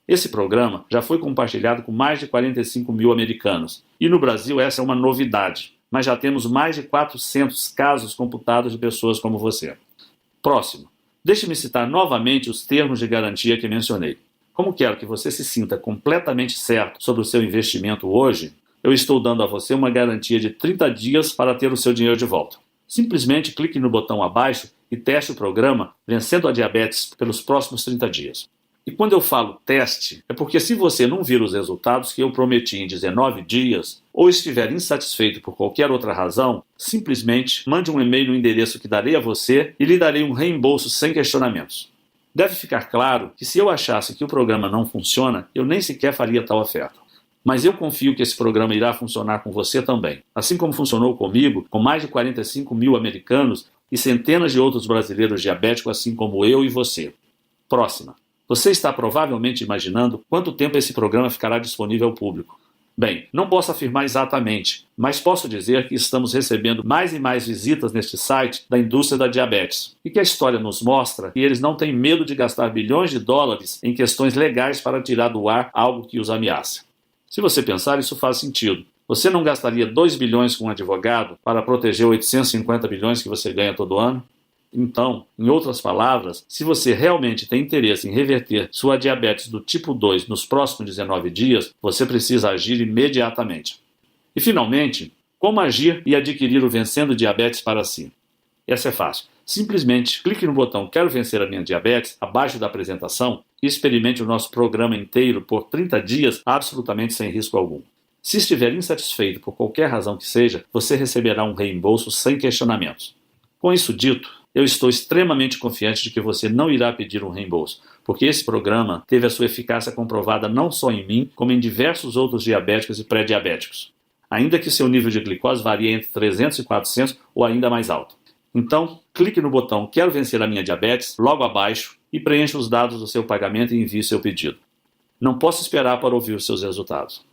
Esse programa já foi compartilhado com mais de 45 mil americanos, e no Brasil essa é uma novidade. Mas já temos mais de 400 casos computados de pessoas como você. Próximo. Deixe-me citar novamente os termos de garantia que mencionei. Como quero que você se sinta completamente certo sobre o seu investimento hoje, eu estou dando a você uma garantia de 30 dias para ter o seu dinheiro de volta. Simplesmente clique no botão abaixo e teste o programa Vencendo a Diabetes pelos próximos 30 dias. E quando eu falo teste, é porque se você não vir os resultados que eu prometi em 19 dias, ou estiver insatisfeito por qualquer outra razão, simplesmente mande um e-mail no endereço que darei a você e lhe darei um reembolso sem questionamentos. Deve ficar claro que se eu achasse que o programa não funciona, eu nem sequer faria tal oferta. Mas eu confio que esse programa irá funcionar com você também, assim como funcionou comigo, com mais de 45 mil americanos e centenas de outros brasileiros diabéticos assim como eu e você. Próxima. Você está provavelmente imaginando quanto tempo esse programa ficará disponível ao público. Bem, não posso afirmar exatamente, mas posso dizer que estamos recebendo mais e mais visitas neste site da indústria da diabetes e que a história nos mostra que eles não têm medo de gastar bilhões de dólares em questões legais para tirar do ar algo que os ameaça. Se você pensar, isso faz sentido. Você não gastaria 2 bilhões com um advogado para proteger 850 bilhões que você ganha todo ano? Então, em outras palavras, se você realmente tem interesse em reverter sua diabetes do tipo 2 nos próximos 19 dias, você precisa agir imediatamente. E finalmente, como agir e adquirir o Vencendo Diabetes para si? Essa é fácil. Simplesmente clique no botão Quero Vencer a Minha Diabetes abaixo da apresentação e experimente o nosso programa inteiro por 30 dias absolutamente sem risco algum. Se estiver insatisfeito por qualquer razão que seja, você receberá um reembolso sem questionamentos. Com isso dito, eu estou extremamente confiante de que você não irá pedir um reembolso, porque esse programa teve a sua eficácia comprovada não só em mim, como em diversos outros diabéticos e pré-diabéticos, ainda que seu nível de glicose varie entre 300 e 400 ou ainda mais alto. Então, clique no botão Quero Vencer a Minha Diabetes logo abaixo e preencha os dados do seu pagamento e envie seu pedido. Não posso esperar para ouvir os seus resultados.